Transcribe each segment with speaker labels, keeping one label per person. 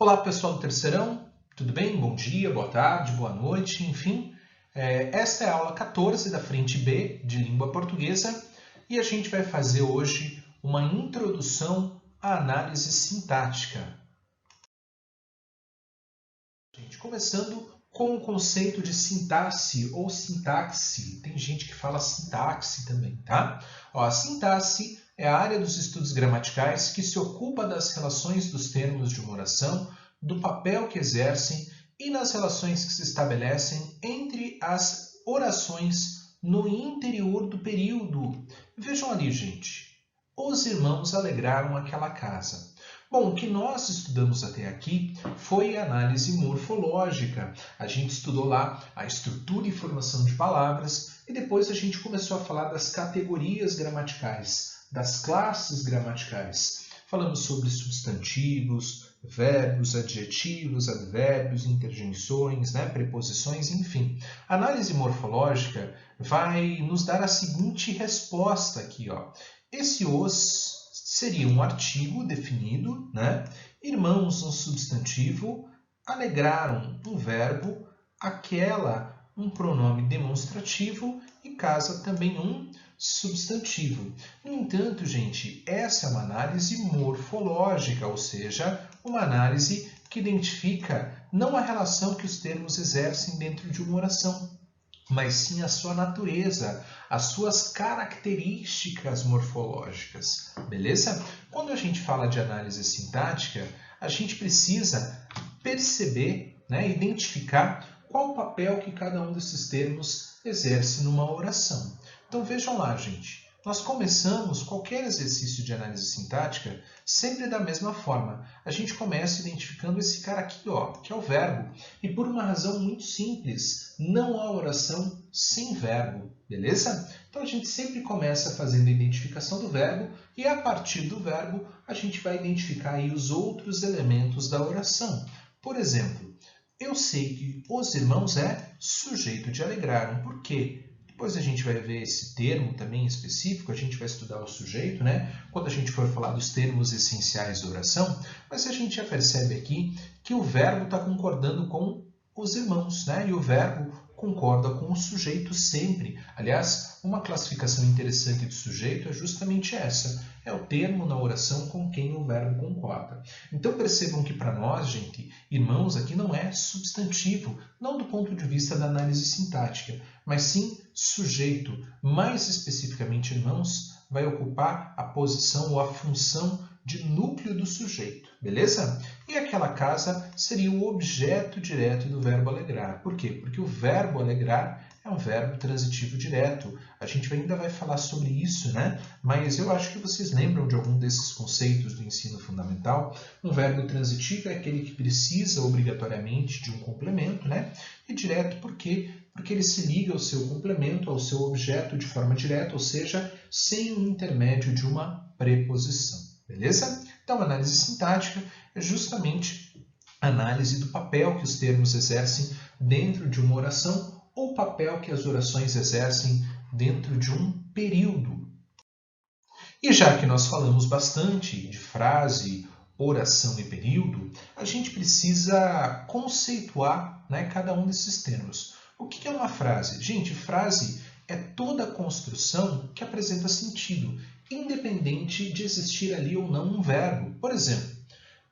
Speaker 1: Olá, pessoal do Terceirão, tudo bem? Bom dia, boa tarde, boa noite, enfim. Esta é a aula 14 da Frente B de Língua Portuguesa e a gente vai fazer hoje uma introdução à análise sintática. Começando com o conceito de sintaxe ou sintaxe. Tem gente que fala sintaxe também, tá? A sintaxe é a área dos estudos gramaticais que se ocupa das relações dos termos de uma oração, do papel que exercem e nas relações que se estabelecem entre as orações no interior do período. Vejam ali, gente. Os irmãos alegraram aquela casa. Bom, o que nós estudamos até aqui foi a análise morfológica. A gente estudou lá a estrutura e formação de palavras e depois a gente começou a falar das categorias gramaticais, das classes gramaticais. Falamos sobre substantivos, verbos, adjetivos, advérbios, interjeições, preposições, enfim. A análise morfológica vai nos dar a seguinte resposta aqui, ó. Esse os seria um artigo definido, Irmãos, um substantivo, alegraram, um verbo, aquela, um pronome demonstrativo e casa também um substantivo. No entanto, gente, essa é uma análise morfológica, ou seja, uma análise que identifica não a relação que os termos exercem dentro de uma oração, mas sim a sua natureza, as suas características morfológicas, beleza? Quando a gente fala de análise sintática, a gente precisa perceber, identificar qual o papel que cada um desses termos exerce numa oração. Então vejam lá, gente. Nós começamos qualquer exercício de análise sintática sempre da mesma forma. A gente começa identificando esse cara aqui, ó, que é o verbo. E por uma razão muito simples, não há oração sem verbo, beleza? Então a gente sempre começa fazendo a identificação do verbo e a partir do verbo a gente vai identificar aí os outros elementos da oração. Por exemplo, eu sei que os irmãos é sujeito de alegraram. Por quê? Depois a gente vai ver esse termo também específico, a gente vai estudar o sujeito, quando a gente for falar dos termos essenciais da oração, mas a gente já percebe aqui que o verbo está concordando com os irmãos, e o verbo concorda com o sujeito sempre. Aliás, uma classificação interessante de sujeito é justamente essa, é o termo na oração com quem o verbo concorda. Então percebam que para nós, gente, irmãos aqui não é substantivo, não do ponto de vista da análise sintática, mas sim sujeito, mais especificamente irmãos, vai ocupar a posição ou a função de núcleo do sujeito, beleza? E aquela casa seria o objeto direto do verbo alegrar. Por quê? Porque o verbo alegrar é um verbo transitivo direto. A gente ainda vai falar sobre isso, Mas eu acho que vocês lembram de algum desses conceitos do ensino fundamental. Um verbo transitivo é aquele que precisa obrigatoriamente de um complemento, E direto por quê? Porque ele se liga ao seu complemento, ao seu objeto de forma direta, ou seja, sem o intermédio de uma preposição. Beleza? Então, a análise sintática é justamente a análise do papel que os termos exercem dentro de uma oração ou o papel que as orações exercem dentro de um período. E já que nós falamos bastante de frase, oração e período, a gente precisa conceituar cada um desses termos. O que é uma frase? Gente, frase é toda construção que apresenta sentido, independente de existir ali ou não um verbo. Por exemplo,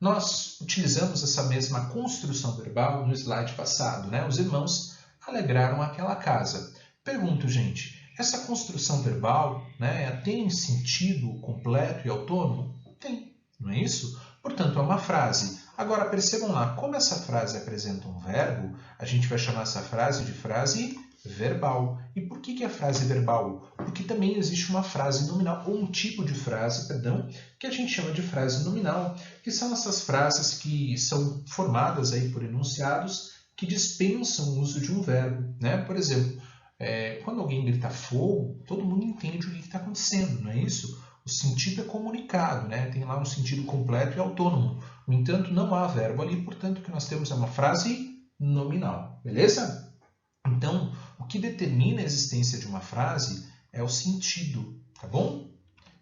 Speaker 1: nós utilizamos essa mesma construção verbal no slide passado, Os irmãos alegraram aquela casa. Pergunto, gente, essa construção verbal tem sentido completo e autônomo? Tem, não é isso? Portanto, é uma frase. Agora, percebam lá, como essa frase apresenta um verbo, a gente vai chamar essa frase de frase verbal. E por que é frase verbal? Porque também existe uma frase nominal, ou um tipo de frase, que a gente chama de frase nominal, que são essas frases que são formadas aí por enunciados que dispensam o uso de um verbo. Por exemplo, quando alguém grita fogo, todo mundo entende o que está acontecendo, não é isso? O sentido é comunicado, tem lá um sentido completo e autônomo. No entanto, não há verbo ali, portanto, o que nós temos é uma frase nominal, beleza? Então, o que determina a existência de uma frase é o sentido, tá bom?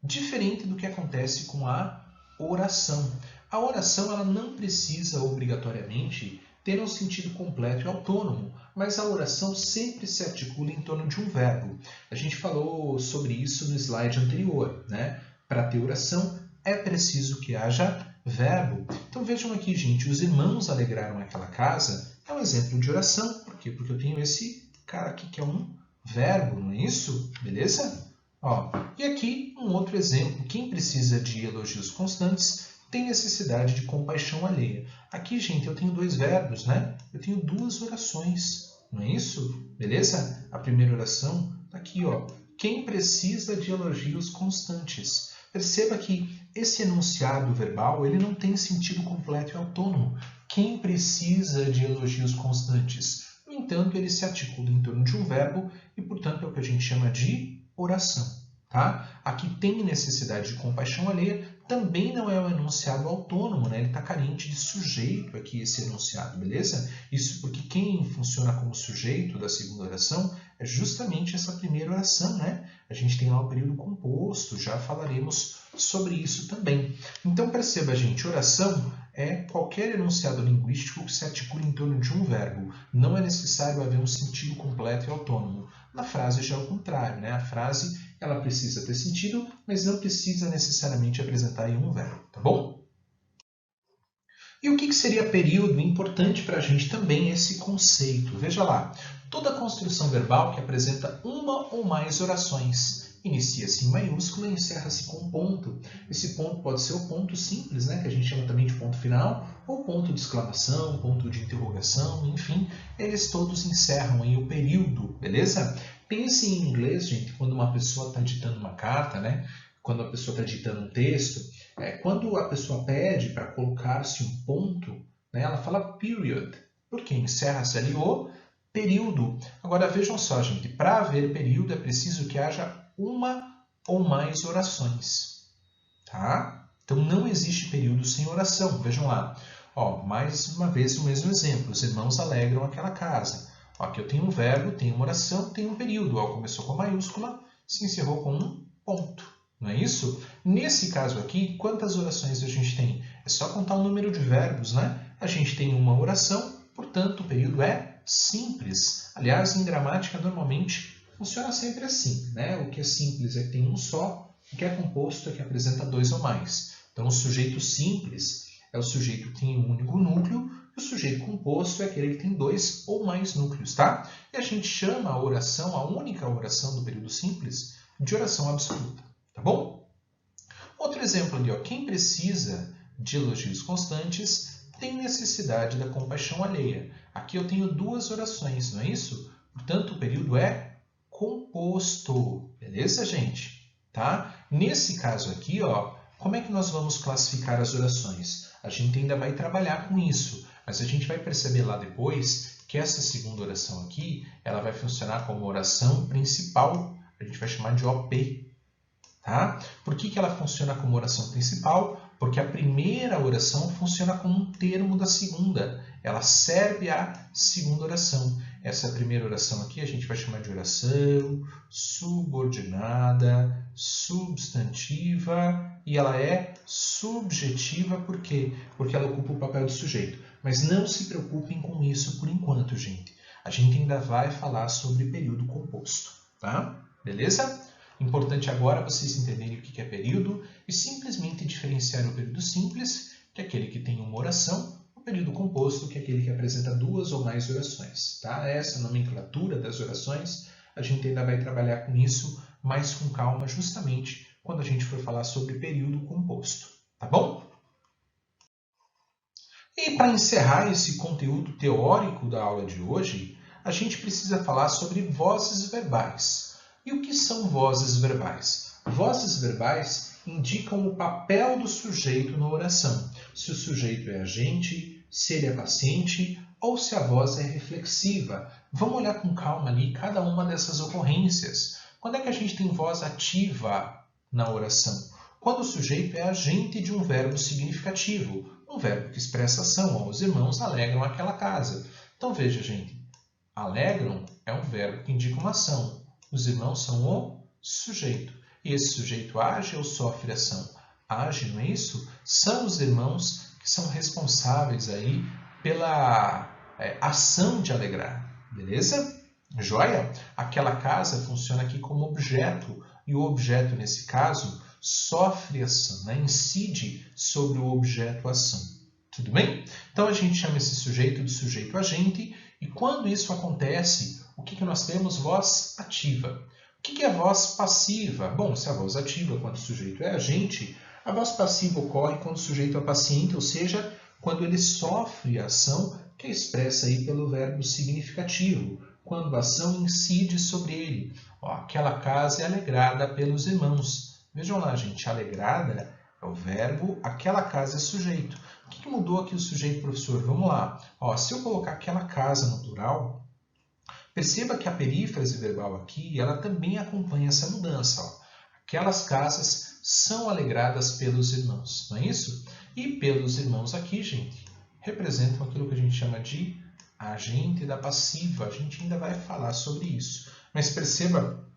Speaker 1: Diferente do que acontece com a oração. A oração ela não precisa obrigatoriamente ter um sentido completo e autônomo, mas a oração sempre se articula em torno de um verbo. A gente falou sobre isso no slide anterior, né? Para ter oração é preciso que haja verbo. Então vejam aqui, gente, os irmãos alegraram aquela casa é um exemplo de oração. Por quê? Porque eu tenho esse cara aqui que é um verbo, não é isso? Beleza? Ó, e aqui um outro exemplo. Quem precisa de elogios constantes tem necessidade de compaixão alheia. Aqui, gente, eu tenho dois verbos, né? Eu tenho duas orações, não é isso? Beleza? A primeira oração está aqui, ó. Quem precisa de elogios constantes? Perceba que esse enunciado verbal ele não tem sentido completo e autônomo. Quem precisa de elogios constantes? No entanto, ele se articula em torno de um verbo e, portanto, é o que a gente chama de oração. Tá? Aqui tem necessidade de compaixão alheia, também não é um enunciado autônomo, né? Ele está carente de sujeito aqui, esse enunciado, beleza? Isso porque quem funciona como sujeito da segunda oração é justamente essa primeira oração, né? A gente tem lá o período composto, já falaremos sobre isso também. Então perceba, gente, oração é qualquer enunciado linguístico que se articula em torno de um verbo. Não é necessário haver um sentido completo e autônomo. Na frase já é o contrário, né? A frase ela precisa ter sentido, mas não precisa necessariamente apresentar em um verbo, tá bom? E o que seria período? Importante para a gente também esse conceito. Veja lá, toda construção verbal que apresenta uma ou mais orações inicia-se em maiúscula e encerra-se com um ponto. Esse ponto pode ser o ponto simples, né, que a gente chama também de ponto final, ou ponto de exclamação, ponto de interrogação, enfim, eles todos encerram aí o período, beleza? Pense em inglês, gente, quando uma pessoa está ditando uma carta, né? Quando a pessoa está ditando um texto, quando a pessoa pede para colocar-se um ponto, né, ela fala period, porque encerra-se ali o período. Agora vejam só, gente, para haver período é preciso que haja uma ou mais orações. Tá? Então não existe período sem oração. Vejam lá. Ó, mais uma vez o mesmo exemplo. Os irmãos alegram aquela casa. Ó, aqui eu tenho um verbo, tenho uma oração, tenho um período. Ó, começou com maiúscula, se encerrou com um ponto. Não é isso? Nesse caso aqui, quantas orações a gente tem? É só contar o número de verbos, né? A gente tem uma oração, portanto o período é simples. Aliás, em gramática, normalmente funciona sempre assim, né? O que é simples é que tem um só, o que é composto é que apresenta dois ou mais. Então, o sujeito simples é o sujeito que tem um único núcleo, e o sujeito composto é aquele que tem dois ou mais núcleos, tá? E a gente chama a oração, a única oração do período simples, de oração absoluta, tá bom? Outro exemplo ali, ó, quem precisa de elogios constantes tem necessidade da compaixão alheia. Aqui eu tenho duas orações, não é isso? Portanto, o período é composto, beleza, gente? Tá? Nesse caso aqui, ó, como é que nós vamos classificar as orações? A gente ainda vai trabalhar com isso, mas a gente vai perceber lá depois que essa segunda oração aqui, ela vai funcionar como oração principal, a gente vai chamar de OP. Tá? Por que ela funciona como oração principal? Porque a primeira oração funciona como um termo da segunda. Ela serve à segunda oração. Essa primeira oração aqui a gente vai chamar de oração subordinada, substantiva, e ela é subjetiva. Por quê? Porque ela ocupa o papel do sujeito. Mas não se preocupem com isso por enquanto, gente. A gente ainda vai falar sobre período composto. Tá? Beleza? Importante agora vocês entenderem o que é período e simplesmente diferenciar o período simples, que é aquele que tem uma oração, o período composto, que é aquele que apresenta duas ou mais orações. Tá? Essa nomenclatura das orações, a gente ainda vai trabalhar com isso mais com calma, justamente quando a gente for falar sobre período composto. Tá bom? E para encerrar esse conteúdo teórico da aula de hoje, a gente precisa falar sobre vozes verbais. E o que são vozes verbais? Vozes verbais indicam o papel do sujeito na oração. Se o sujeito é agente, se ele é paciente ou se a voz é reflexiva. Vamos olhar com calma ali cada uma dessas ocorrências. Quando é que a gente tem voz ativa na oração? Quando o sujeito é agente de um verbo significativo, um verbo que expressa ação. Os irmãos alegram aquela casa. Então veja, gente, alegram é um verbo que indica uma ação. Os irmãos são o sujeito. E esse sujeito age ou sofre ação? age, não é isso? São os irmãos que são responsáveis aí pela ação de alegrar, beleza? Joia? Aquela casa funciona aqui como objeto, e o objeto, nesse caso, sofre ação, né? Incide sobre o objeto ação. Tudo bem? Então, a gente chama esse sujeito de sujeito agente, e quando isso acontece, o que nós temos? Voz ativa. O que é voz passiva? Bom, se a voz ativa quando o sujeito é agente, a voz passiva ocorre quando o sujeito é paciente, ou seja, quando ele sofre a ação que é expressa aí pelo verbo significativo, quando a ação incide sobre ele. Ó, aquela casa é alegrada pelos irmãos. Vejam lá, gente, alegrada é o verbo, aquela casa é sujeito. O que mudou aqui o sujeito, professor? Vamos lá. Ó, se eu colocar aquela casa no plural, perceba que a perífrase verbal aqui, ela também acompanha essa mudança. Ó. Aquelas casas são alegradas pelos irmãos, não é isso? E pelos irmãos aqui, gente, representam aquilo que a gente chama de agente da passiva. A gente ainda vai falar sobre isso. Mas perceba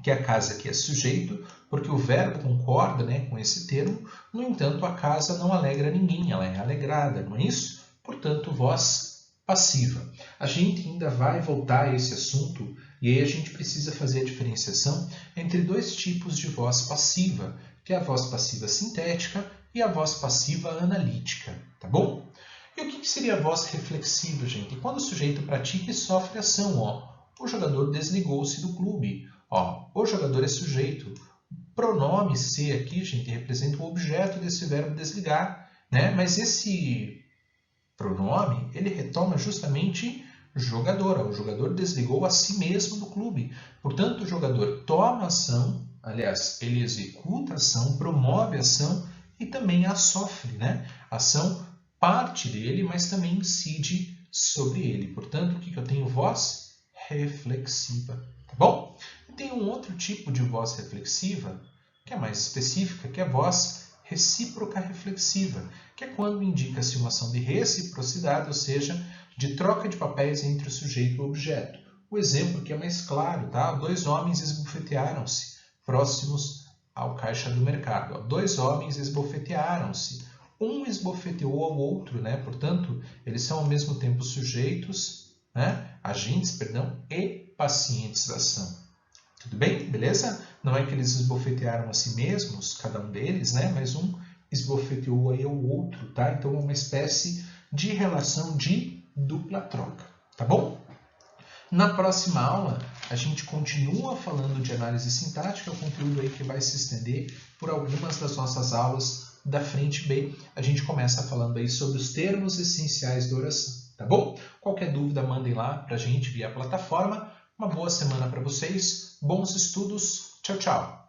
Speaker 1: que a casa aqui é sujeito, porque o verbo concorda, né, com esse termo. No entanto, a casa não alegra ninguém, ela é alegrada, não é isso? Portanto, voz passiva. A gente ainda vai voltar a esse assunto e aí a gente precisa fazer a diferenciação entre dois tipos de voz passiva, que é a voz passiva sintética e a voz passiva analítica, tá bom? E o que seria a voz reflexiva, gente? Quando o sujeito pratica e sofre ação, ó, o jogador desligou-se do clube. Ó, o jogador é sujeito. Pronome se aqui, gente, representa o objeto desse verbo desligar, né? Mas esse pronome, ele retoma justamente jogador. Ó, o jogador desligou a si mesmo do clube. Portanto, o jogador toma ação, aliás, ele executa a ação, promove a ação e também a sofre, né? A ação parte dele, mas também incide sobre ele. Portanto, o que eu tenho? Voz reflexiva. Tá bom? E tem um outro tipo de voz reflexiva, que é mais específica, que é a voz recíproca reflexiva, que é quando indica-se uma ação de reciprocidade, ou seja, de troca de papéis entre o sujeito e o objeto. O exemplo que é mais claro, tá? Dois homens esbofetearam-se próximos ao caixa do mercado. Dois homens esbofetearam-se. Um esbofeteou ao outro, né? Portanto, eles são ao mesmo tempo sujeitos, né? Agentes, perdão, e pacientes da ação. Tudo bem? Beleza? Não é que eles esbofetearam a si mesmos, cada um deles, né? Mas um esbofeteou aí ao outro, tá? Então, é uma espécie de relação de dupla troca, tá bom? Na próxima aula, a gente continua falando de análise sintática, o conteúdo aí que vai se estender por algumas das nossas aulas da frente B. A gente começa falando aí sobre os termos essenciais da oração, tá bom? Qualquer dúvida, mandem lá para a gente via plataforma. Uma boa semana para vocês, bons estudos, tchau, tchau!